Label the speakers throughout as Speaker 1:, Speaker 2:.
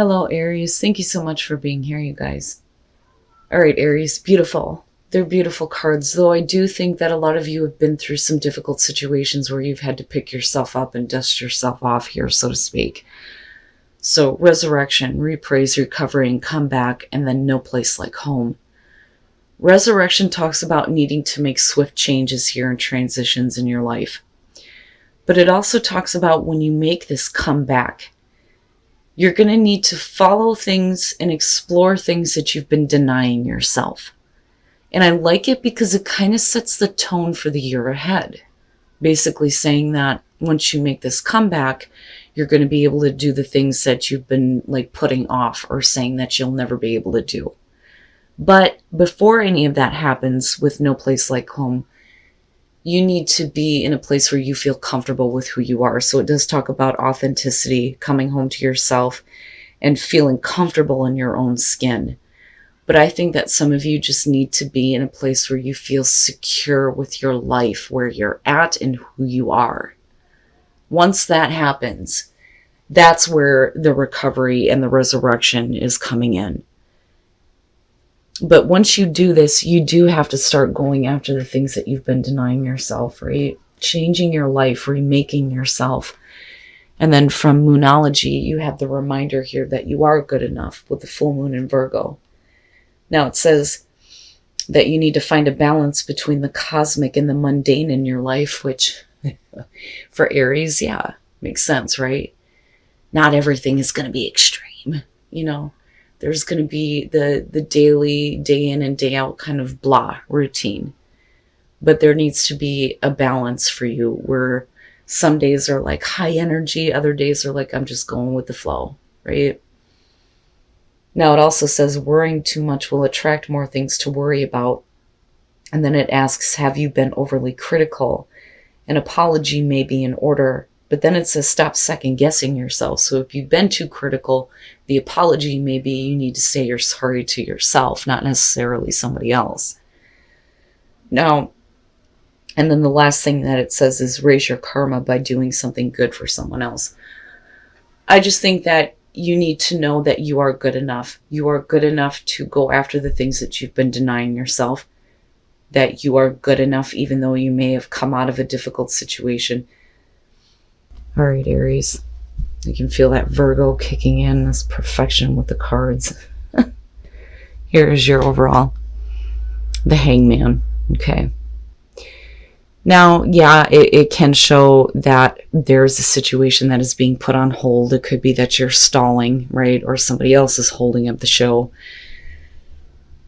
Speaker 1: Hello, Aries. Thank you so much for being here, you guys. All right, Aries, beautiful. They're beautiful cards, though I do think that a lot of you have been through some difficult situations where you've had to pick yourself up and dust yourself off here, so to speak. So, resurrection, reprise, recovery, and comeback, and then no place like home. Resurrection talks about needing to make swift changes here and transitions in your life. But it also talks about when you make this comeback, you're going to need to follow things and explore things that you've been denying yourself. And I like it because it kind of sets the tone for the year ahead. Basically saying that once you make this comeback, you're going to be able to do the things that you've been putting off or saying that you'll never be able to do. But before any of that happens with no place like home, you need to be in a place where you feel comfortable with who you are. So it does talk about authenticity, coming home to yourself, and feeling comfortable in your own skin. But I think that some of you just need to be in a place where you feel secure with your life, where you're at and who you are. Once that happens, that's where the recovery and the resurrection is coming in. But once you do this, you do have to start going after the things that you've been denying yourself, right? Changing your life, remaking yourself. And then from Moonology, you have the reminder here that you are good enough with the full moon in Virgo. Now it says that you need to find a balance between the cosmic and the mundane in your life, which for Aries, yeah, makes sense, right? Not everything is going to be extreme, There's going to be the daily, day in and day out kind of blah routine. But there needs to be a balance for you where some days are like high energy, other days are like I'm just going with the flow, right? Now it also says worrying too much will attract more things to worry about. And then it asks, have you been overly critical? An apology may be in order. But then it says stop second guessing yourself. So if you've been too critical, the apology may be you need to say you're sorry to yourself, not necessarily somebody else. Now, and then the last thing that it says is raise your karma by doing something good for someone else. I just think that you need to know that you are good enough. You are good enough to go after the things that you've been denying yourself. That you are good enough even though you may have come out of a difficult situation. All right, Aries, you can feel that Virgo kicking in, this perfection with the cards. Here is your overall. The Hangman. Okay. Now, yeah, it can show that there's a situation that is being put on hold. It could be that you're stalling, right? Or somebody else is holding up the show.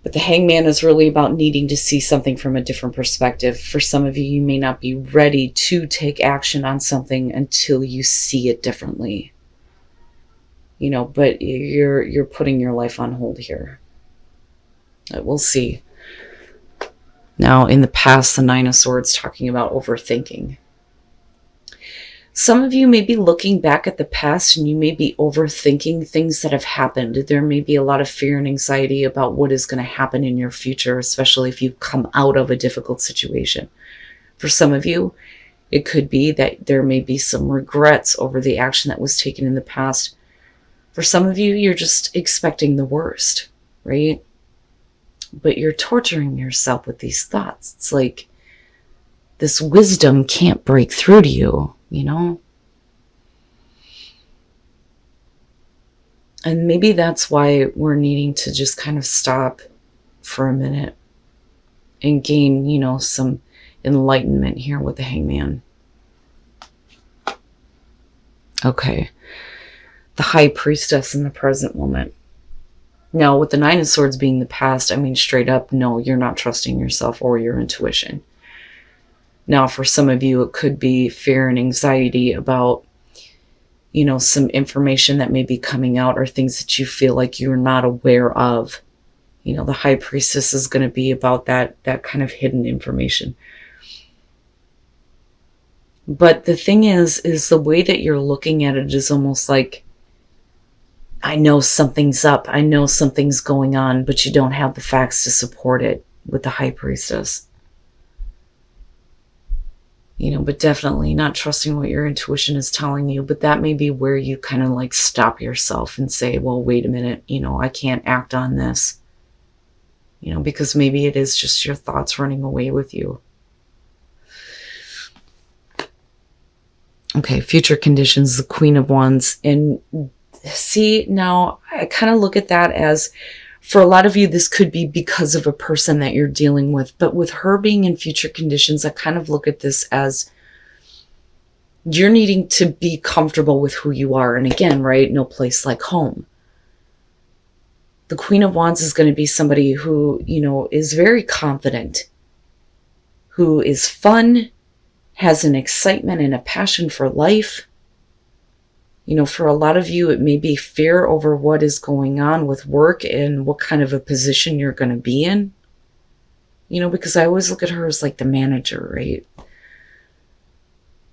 Speaker 1: But the Hangman is really about needing to see something from a different perspective. For some of you, you may not be ready to take action on something until you see it differently. But you're putting your life on hold here. We'll see. Now, in the past, the Nine of Swords talking about overthinking. Some of you may be looking back at the past and you may be overthinking things that have happened. There may be a lot of fear and anxiety about what is going to happen in your future, especially if you come out of a difficult situation. For some of you, it could be that there may be some regrets over the action that was taken in the past. For some of you, you're just expecting the worst, right? But you're torturing yourself with these thoughts. It's like this wisdom can't break through to you. And maybe that's why we're needing to just kind of stop for a minute and gain, some enlightenment here with the Hangman. Okay. The High Priestess in the present moment. Now, with the Nine of Swords being the past, I mean, straight up, no, you're not trusting yourself or your intuition. Now, for some of you, it could be fear and anxiety about, some information that may be coming out or things that you feel like you're not aware of. The High Priestess is going to be about that kind of hidden information. But the thing is the way that you're looking at it is almost like, I know something's up. I know something's going on, but you don't have the facts to support it with the High Priestess. But definitely not trusting what your intuition is telling you. But that may be where you kind of like stop yourself and say, well, wait a minute, I can't act on this, because maybe it is just your thoughts running away with you. Okay, future conditions, the Queen of Wands. And see, now I kind of look at that as, for a lot of you, this could be because of a person that you're dealing with. But with her being in future conditions, I kind of look at this as you're needing to be comfortable with who you are. And again, right, no place like home. The Queen of Wands is going to be somebody who, is very confident, who is fun, has an excitement and a passion for life. For a lot of you, it may be fear over what is going on with work and what kind of a position you're going to be in. Because I always look at her as like the manager, right?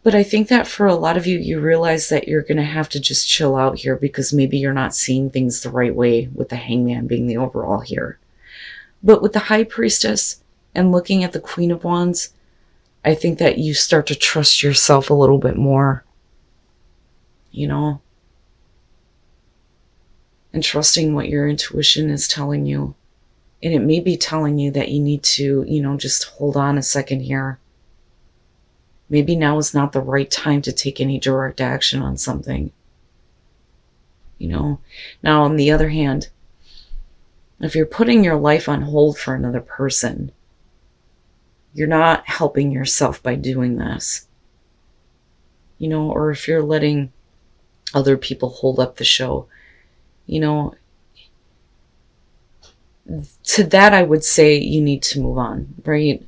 Speaker 1: But I think that for a lot of you, you realize that you're going to have to just chill out here because maybe you're not seeing things the right way, with the Hangman being the overall here. But with the High Priestess and looking at the Queen of Wands, I think that you start to trust yourself a little bit more, and trusting what your intuition is telling you. And it may be telling you that you need to, just hold on a second here. Maybe now is not the right time to take any direct action on something. Now, on the other hand, if you're putting your life on hold for another person, you're not helping yourself by doing this. Or if you're letting other people hold up the show, to that I would say you need to move on, right?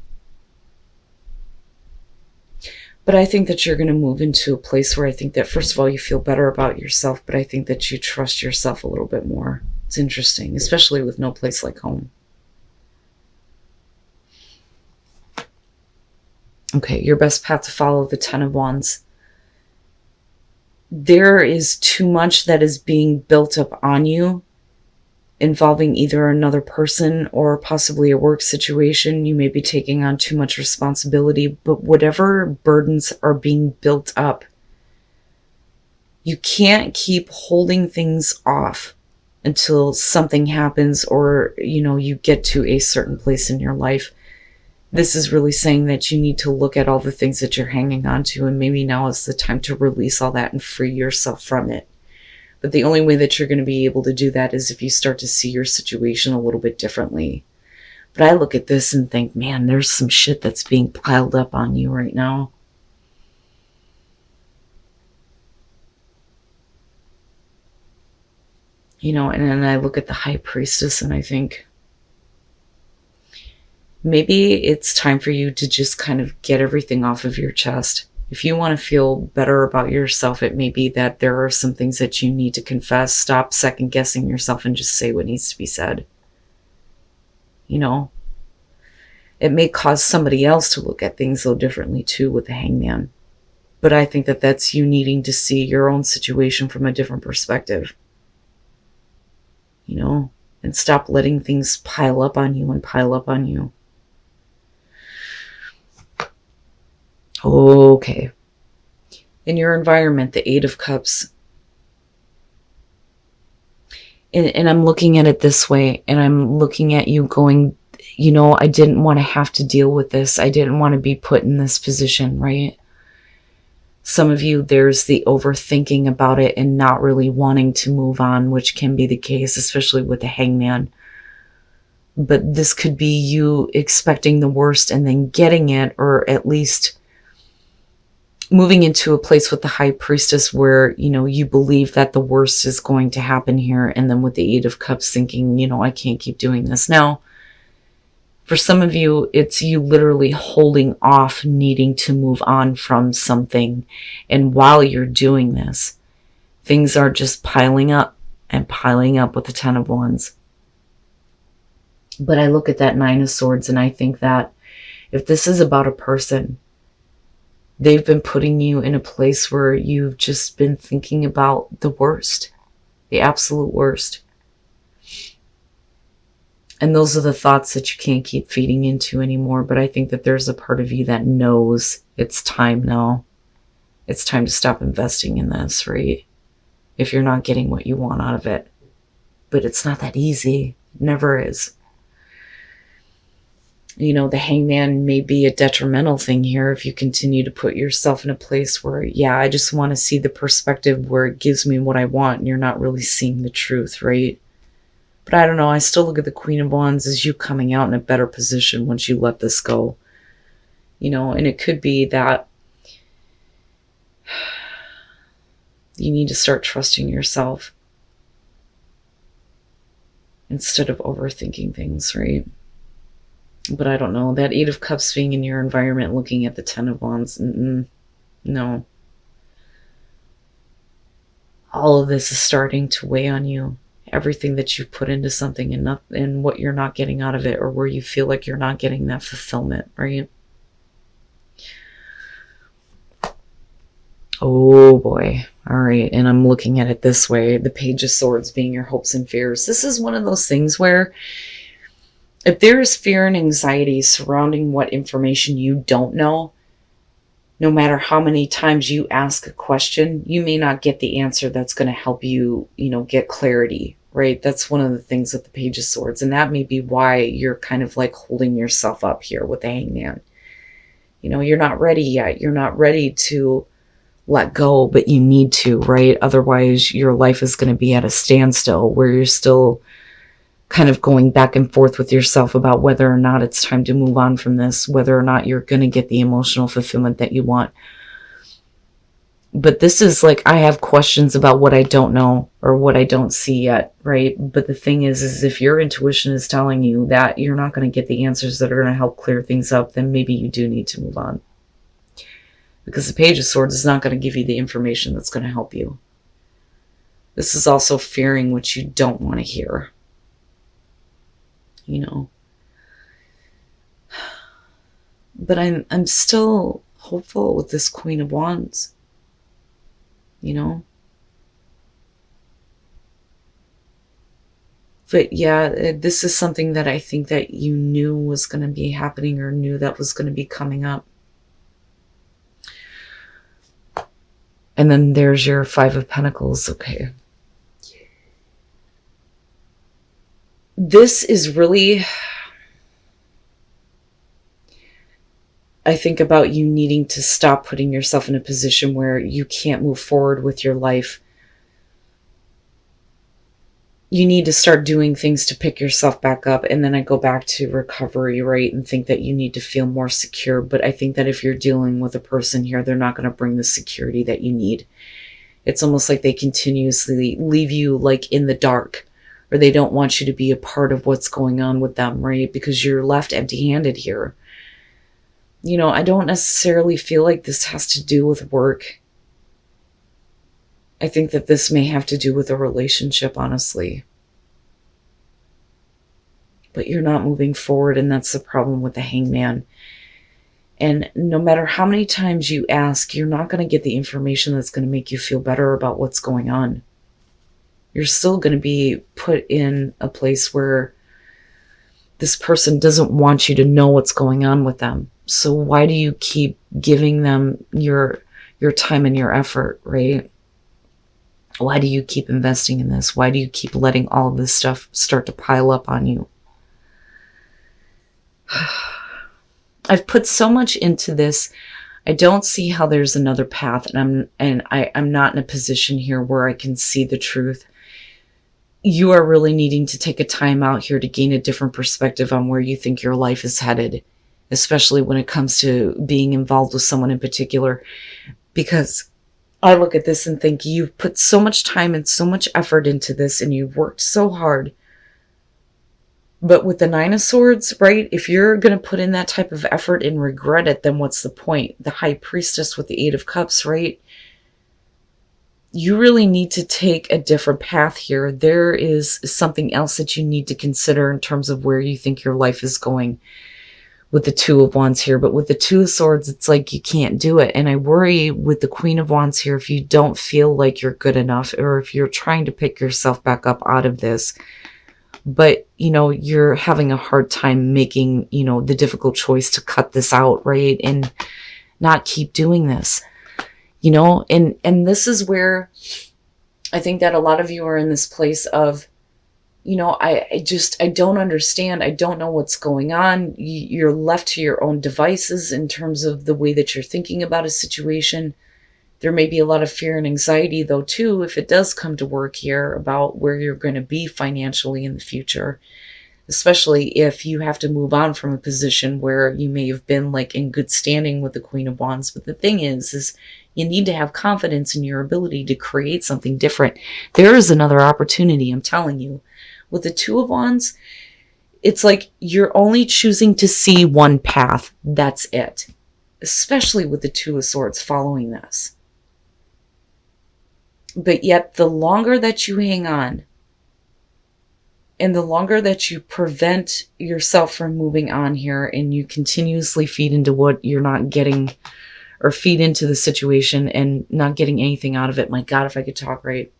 Speaker 1: But I think that you're going to move into a place where I think that, first of all, you feel better about yourself, but I think that you trust yourself a little bit more. It's interesting, especially with no place like home. Okay, your best path to follow, the Ten of Wands. There is too much that is being built up on you, involving either another person or possibly a work situation. You may be taking on too much responsibility, but whatever burdens are being built up, you can't keep holding things off until something happens or, you get to a certain place in your life. This is really saying that you need to look at all the things that you're hanging on to, and maybe now is the time to release all that and free yourself from it. But the only way that you're going to be able to do that is if you start to see your situation a little bit differently. But I look at this and think, man, there's some shit that's being piled up on you right now. And then I look at the High Priestess and I think, maybe it's time for you to just kind of get everything off of your chest. If you want to feel better about yourself, it may be that there are some things that you need to confess. Stop second guessing yourself and just say what needs to be said. It may cause somebody else to look at things a little differently too with the Hangman. But I think that that's you needing to see your own situation from a different perspective. And stop letting things pile up on you and pile up on you. Okay. In your environment, the Eight of Cups. And I'm looking at it this way, and I'm looking at you going, I didn't want to have to deal with this. I didn't want to be put in this position, right? Some of you, there's the overthinking about it and not really wanting to move on, which can be the case, especially with the Hangman. But this could be you expecting the worst and then getting it, or at least moving into a place with the High Priestess where, you believe that the worst is going to happen here. And then with the Eight of Cups thinking, I can't keep doing this. Now, for some of you, it's you literally holding off needing to move on from something. And while you're doing this, things are just piling up and piling up with the Ten of Wands. But I look at that Nine of Swords and I think that if this is about a person, they've been putting you in a place where you've just been thinking about the worst, the absolute worst. And those are the thoughts that you can't keep feeding into anymore. But I think that there's a part of you that knows it's time now. It's time to stop investing in this, right? If you're not getting what you want out of it. But it's not that easy. It never is. You know, the hangman may be a detrimental thing here if you continue to put yourself in a place where, yeah, I just want to see the perspective where it gives me what I want, and you're not really seeing the truth, right? But I don't know. I still look at the Queen of Wands as you coming out in a better position once you let this go. You know, and it could be that you need to start trusting yourself instead of overthinking things, right? But I don't know. That 8 of Cups being in your environment, looking at the 10 of Wands, no. All of this is starting to weigh on you. Everything that you've put into something and what you're not getting out of it, or where you feel like you're not getting that fulfillment, right? Oh boy. All right. And I'm looking at it this way. The Page of Swords being your hopes and fears. This is one of those things where if there is fear and anxiety surrounding what information you don't know, no matter how many times you ask a question, you may not get the answer that's going to help you, get clarity, right? That's one of the things with the Page of Swords. And that may be why you're kind of like holding yourself up here with the Hangman. You're not ready yet. You're not ready to let go, but you need to, right? Otherwise, your life is going to be at a standstill where you're still kind of going back and forth with yourself about whether or not it's time to move on from this, whether or not you're going to get the emotional fulfillment that you want. But this is like, I have questions about what I don't know or what I don't see yet, right? But the thing is if your intuition is telling you that you're not going to get the answers that are going to help clear things up, then maybe you do need to move on. Because the Page of Swords is not going to give you the information that's going to help you. This is also fearing what you don't want to hear. But I'm still hopeful with this Queen of Wands. But yeah, this is something that I think that you knew was going to be happening or knew that was going to be coming up. And then there's your 5 of Pentacles. Okay. This is really, I think about you needing to stop putting yourself in a position where you can't move forward with your life. You need to start doing things to pick yourself back up. And then I go back to recovery, right? And think that you need to feel more secure. But I think that if you're dealing with a person here, they're not going to bring the security that you need. It's almost like they continuously leave you like in the dark, or they don't want you to be a part of what's going on with them, right? Because you're left empty-handed here. I don't necessarily feel like this has to do with work. I think that this may have to do with a relationship, honestly. But you're not moving forward, and that's the problem with the Hangman. And no matter how many times you ask, you're not going to get the information that's going to make you feel better about what's going on. You're still going to be put in a place where this person doesn't want you to know what's going on with them. So why do you keep giving them your time and your effort, right? Why do you keep investing in this? Why do you keep letting all of this stuff start to pile up on you? I've put so much into this. I don't see how there's another path, and I'm not in a position here where I can see the truth. You are really needing to take a time out here to gain a different perspective on where you think your life is headed, especially when it comes to being involved with someone in particular. Because I look at this and think you've put so much time and so much effort into this, and you've worked so hard. But with the 9 of Swords, right, if you're going to put in that type of effort and regret it, then what's the point? The High Priestess with the 8 of Cups, right? You really need to take a different path here. There is something else that you need to consider in terms of where you think your life is going with the 2 of Wands here. But with the 2 of Swords, it's like you can't do it. And I worry with the Queen of Wands here, if you don't feel like you're good enough, or if you're trying to pick yourself back up out of this, but, you're having a hard time making, the difficult choice to cut this out, right? And not keep doing this, and this is where I think that a lot of you are in this place of, I don't understand. I don't know what's going on. You're left to your own devices in terms of the way that you're thinking about a situation. There may be a lot of fear and anxiety, though, too, if it does come to work here, about where you're going to be financially in the future, especially if you have to move on from a position where you may have been like in good standing with the Queen of Wands. But the thing is you need to have confidence in your ability to create something different. There is another opportunity, I'm telling you. With the Two of Wands, it's like you're only choosing to see one path. That's it. Especially with the Two of Swords following this. But yet, the longer that you hang on, and the longer that you prevent yourself from moving on here, and you continuously feed into what you're not getting, or feed into the situation and not getting anything out of it, my God, if I could talk right,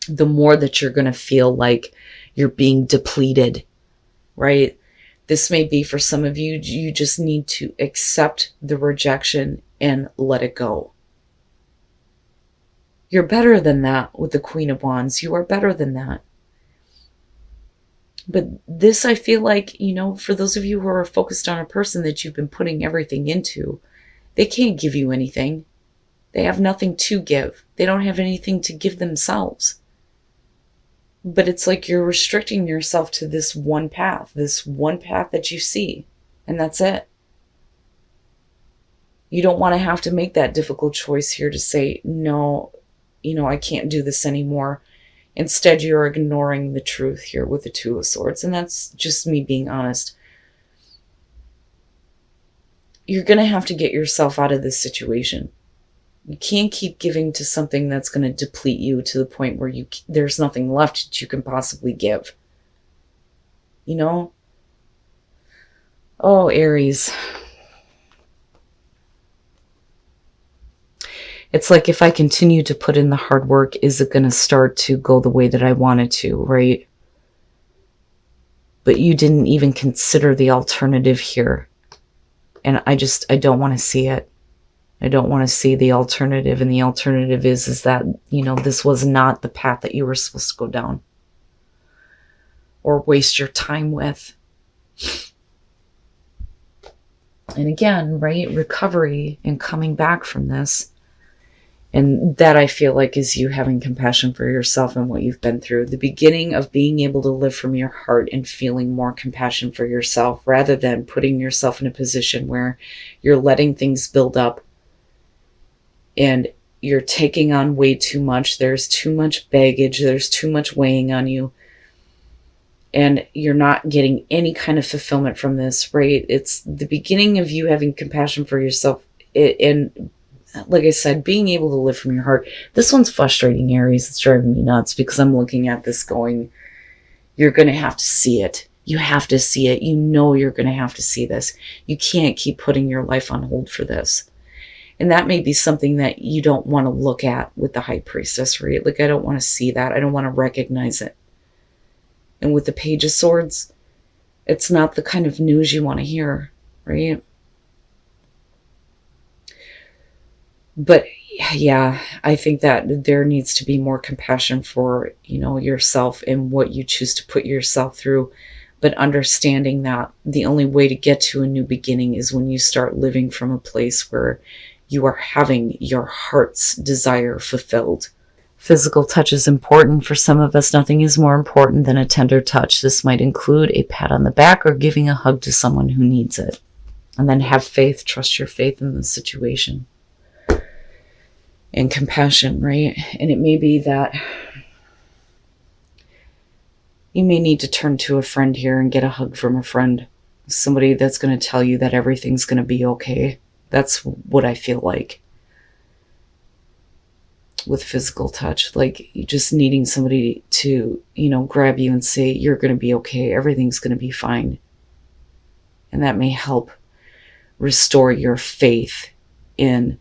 Speaker 1: the more that you're going to feel like you're being depleted, right? This may be for some of you, you just need to accept the rejection and let it go. You're better than that with the Queen of Wands. You are better than that. But this, I feel like, for those of you who are focused on a person that you've been putting everything into, they can't give you anything. They have nothing to give. They don't have anything to give themselves. But it's like you're restricting yourself to this one path that you see, and that's it. You don't want to have to make that difficult choice here to say, no, I can't do this anymore. Instead, you're ignoring the truth here with the Two of Swords, and that's just me being honest. You're going to have to get yourself out of this situation. You can't keep giving to something that's going to deplete you to the point where there's nothing left that you can possibly give. Oh, Aries. It's like, if I continue to put in the hard work, is it going to start to go the way that I want it to, right? But you didn't even consider the alternative here. And I don't want to see it. I don't want to see the alternative. And the alternative is that, this was not the path that you were supposed to go down or waste your time with. And again, right, recovery and coming back from this. And that, I feel like, is you having compassion for yourself and what you've been through. The beginning of being able to live from your heart and feeling more compassion for yourself, rather than putting yourself in a position where you're letting things build up and you're taking on way too much. There's too much baggage. There's too much weighing on you. And you're not getting any kind of fulfillment from this, right? It's the beginning of you having compassion for yourself. And like I said, being able to live from your heart. This one's frustrating, Aries. It's driving me nuts because I'm looking at this going, you're going to have to see it. You have to see it. You're going to have to see this. You can't keep putting your life on hold for this. And that may be something that you don't want to look at with the High Priestess, right? Like, I don't want to see that. I don't want to recognize it. And with the Page of Swords, it's not the kind of news you want to hear, right? But yeah, I think that there needs to be more compassion for, yourself and what you choose to put yourself through. But understanding that the only way to get to a new beginning is when you start living from a place where you are having your heart's desire fulfilled. Physical touch is important. For some of us, nothing is more important than a tender touch. This might include a pat on the back or giving a hug to someone who needs it. And then have faith, trust your faith in the situation. And compassion, right? And it may be that you may need to turn to a friend here and get a hug from a friend. Somebody that's going to tell you that everything's going to be okay. That's what I feel like with physical touch. Like, just needing somebody to, grab you and say, you're going to be okay. Everything's going to be fine. And that may help restore your faith in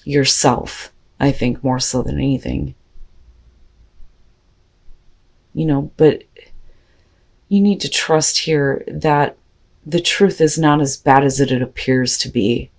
Speaker 1: yourself, I think, more so than anything. but you need to trust here that the truth is not as bad as it appears to be.